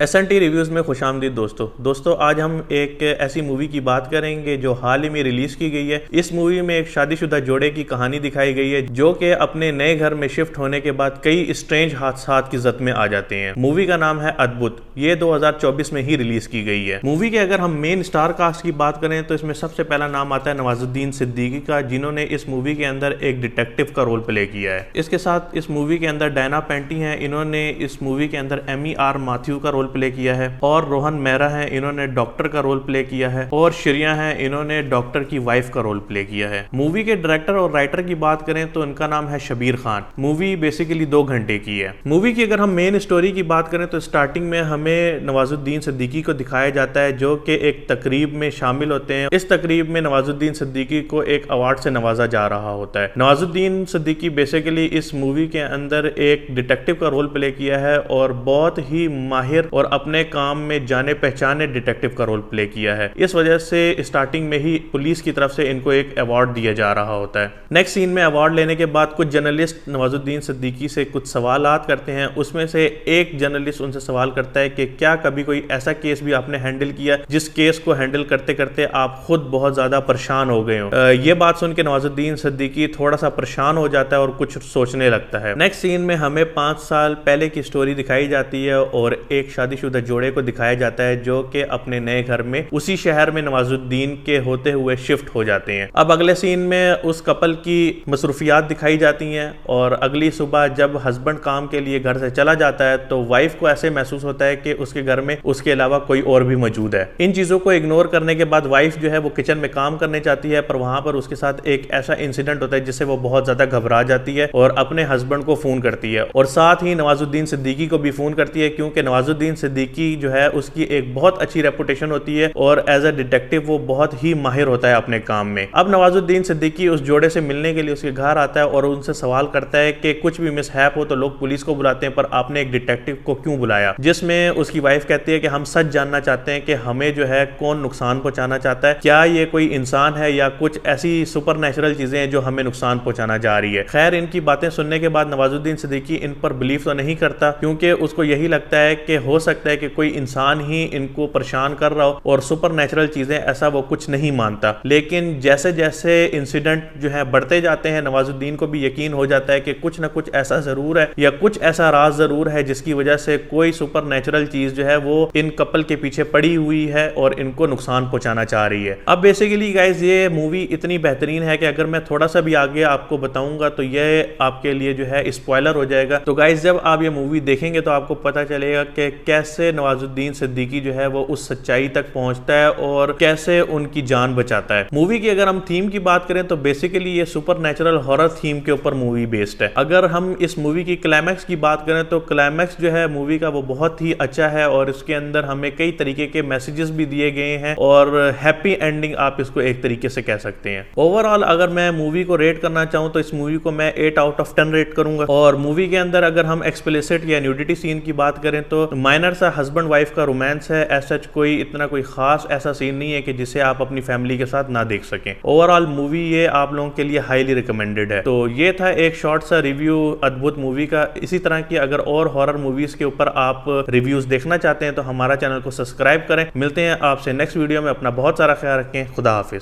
SNT reviews में खुशामदीद दोस्तों आज हम एक ऐसी मूवी की बात करेंगे जो हाल ही में रिलीज की गई है। इस मूवी में एक शादीशुदा जोड़े की कहानी दिखाई गई है जो कि अपने नए घर में शिफ्ट होने के बाद कई स्ट्रेंज हादसात की जद में आ जाते हैं। मूवी का नाम है अद्भुत। ये 2024 में ही रिलीज की गई है। मूवी के अगर हम मेन स्टार कास्ट की बात करें तो इसमें सबसे पहला नाम आता है नवाजुद्दीन सिद्दीकी का, जिन्होंने इस मूवी के अंदर एक डिटेक्टिव का रोल प्ले किया है। इसके साथ इस मूवी के अंदर डायना पेंटी हैं, इन्होंने इस मूवी के अंदर MER माथ्यू का रोल प्ले किया है। और रोहन मेहरा हैं, इन्होंने डॉक्टर का रोल प्ले किया है। और श्रिया हैं, इन्होंने डॉक्टर की वाइफ का रोल प्ले किया है। मूवी के डायरेक्टर और राइटर की बात करें तो इनका नाम है शबीर खान। मूवी बेसिकली 2 घंटे की है। मूवी की अगर हम मेन स्टोरी की बात करें तो स्टार्टिंग में हमें नवाजुद्दीन सिद्दीकी को दिखाया जाता है जो कि एक तकरीब में शामिल होते हैं। इस तकरीब में नवाजुद्दीन सिद्दीकी को एक अवार्ड से नवाजा जा रहा होता है। नवाजुद्दीन सिद्दीकी बेसिकली इस मूवी के अंदर एक डिटेक्टिव का रोल प्ले किया है और बहुत ही माहिर और अपने काम में जाने पहचाने डिटेक्टिव का रोल प्ले किया है। इस वजह से स्टार्टिंग में ही पुलिस की तरफ से इनको एक अवार्ड दिया जा रहा होता है। नेक्स्ट सीन में अवार्ड लेने के बाद कुछ जर्नलिस्ट नवाजुद्दीन सिद्दीकी से कुछ सवालात करते हैं। उसमें से एक जर्नलिस्ट उनसे सवाल करता है कि क्या कभी कोई ऐसा केस भी आपने हैंडल किया जिस केस को हैंडल करते करते आप खुद बहुत ज्यादा परेशान हो गए हो। ये बात सुन के नवाजुद्दीन सिद्दीकी थोड़ा सा परेशान हो जाता है और कुछ सोचने लगता है। नेक्स्ट सीन में हमें 5 साल पहले की स्टोरी दिखाई जाती है और एक शादीशुदा जोड़े को दिखाया जाता है जो कि अपने नए घर में उसी शहर में नवाजुद्दीन के होते हुए शिफ्ट हो जाते हैं। अब अगले सीन में उस कपल की मसरूफियात दिखाई जाती हैं और अगली सुबह जब हस्बैंड काम के लिए घर से चला जाता है तो वाइफ को ऐसे महसूस होता है कि उसके घर में उसके अलावा कोई और भी मौजूद है। इन चीजों को इग्नोर करने के बाद वाइफ जो है वो किचन में काम करने जाती है, पर वहां पर उसके साथ एक ऐसा इंसिडेंट होता है जिससे वो बहुत ज्यादा घबरा जाती है और अपने हस्बैंड को फोन करती है और साथ ही नवाजुद्दीन सिद्दीकी को भी फोन करती है, क्योंकि नवाजुद्दीन सिद्दीकी जो है उसकी एक बहुत अच्छी रेपुटेशन होती है और एज अ डिटेक्टिव वो बहुत ही माहिर होता है अपने काम में। अब नवाजुद्दीन सिद्दीकी उस जोड़े से मिलने के लिए उसके घर आता है और उनसे सवाल करता है कि कुछ भी मिसहैप हो तो लोग पुलिस को बुलाते हैं, पर आपने एक डिटेक्टिव को क्यों बुलाया? जिसमें उसकी वाइफ कहती है कि हम सच जानना चाहते हैं कि हमें जो है कौन नुकसान पहुंचाना चाहता है, क्या ये कोई इंसान है या कुछ ऐसी सुपर नेचुरल चीजें हैं जो हमें नुकसान पहुंचाना जा रही है। खैर, इनकी बातें सुनने के बाद नवाजुद्दीन सिद्दीकी इन पर बिलीव तो नहीं करता, क्योंकि उसको यही लगता है कि हो सकता है कि कोई इंसान ही इनको परेशान कर रहा हो और सुपर नेचुरल चीजें, ऐसा वो कुछ नहीं मानता। लेकिन जैसे जैसे इंसिडेंट जो है बढ़ते जाते हैं नवाजुद्दीन को भी यकीन हो जाता है कि कुछ ना कुछ ऐसा जरूर है या कुछ ऐसा राज जरूर है जिसकी वजह से कोई सुपर नेचुरल चीज जो है वो इन कपल के पीछे पड़ी हुई है और इनको नुकसान पहुंचाना चाह रही है। अब बेसिकली गाइज ये मूवी इतनी बेहतरीन है कि अगर मैं थोड़ा सा भी आगे आपको बताऊंगा तो ये आपके लिए जो है स्पॉइलर हो जाएगा। तो गाइज जब आप ये मूवी देखेंगे तो आपको पता चलेगा कि कैसे नवाजुद्दीन सिद्दीकी जो है वो उस सच्चाई तक पहुंचता है और कैसे उनकी जान बचाता है। मूवी की अगर हम थीम की बात करें तो बेसिकली ये सुपर नेचुरल हॉरर थीम के ऊपर मूवी बेस्ड है। अगर हम इस मूवी की क्लाइमैक्स की बात करें तो क्लाइमैक्स जो है मूवी का वो बहुत ही अच्छा है और इसके अंदर हमें कई तरीके के मैसेजेस भी दिए गए हैं और हैप्पी एंडिंग आप इसको एक तरीके से कह सकते हैं। ओवरऑल अगर मैं मूवी को रेट करना चाहूं तो इस मूवी को मैं 8 आउट ऑफ 10 रेट करूंगा। और मूवी के अंदर अगर हम एक्सप्लिसिट या न्यूडिटी सीन की बात करें तो माइनर सा हस्बैंड वाइफ का रोमांस है। ऐसा कोई इतना कोई खास ऐसा सीन नहीं है कि जिसे आप अपनी फैमिली के साथ ना देख सकें। ओवरऑल मूवी ये आप लोगों के लिए हाईली रिकमेंडेड है। तो ये था एक शॉर्ट सा रिव्यू अद्भुत मूवी का। इसी तरह की अगर और हॉरर मूवीज के ऊपर आप रिव्यूज देखना चाहते हैं तो हमारा चैनल को सब्सक्राइब करें। मिलते हैं आपसे नेक्स्ट वीडियो में। अपना बहुत सारा ख्याल रखें। खुदा हाफिज।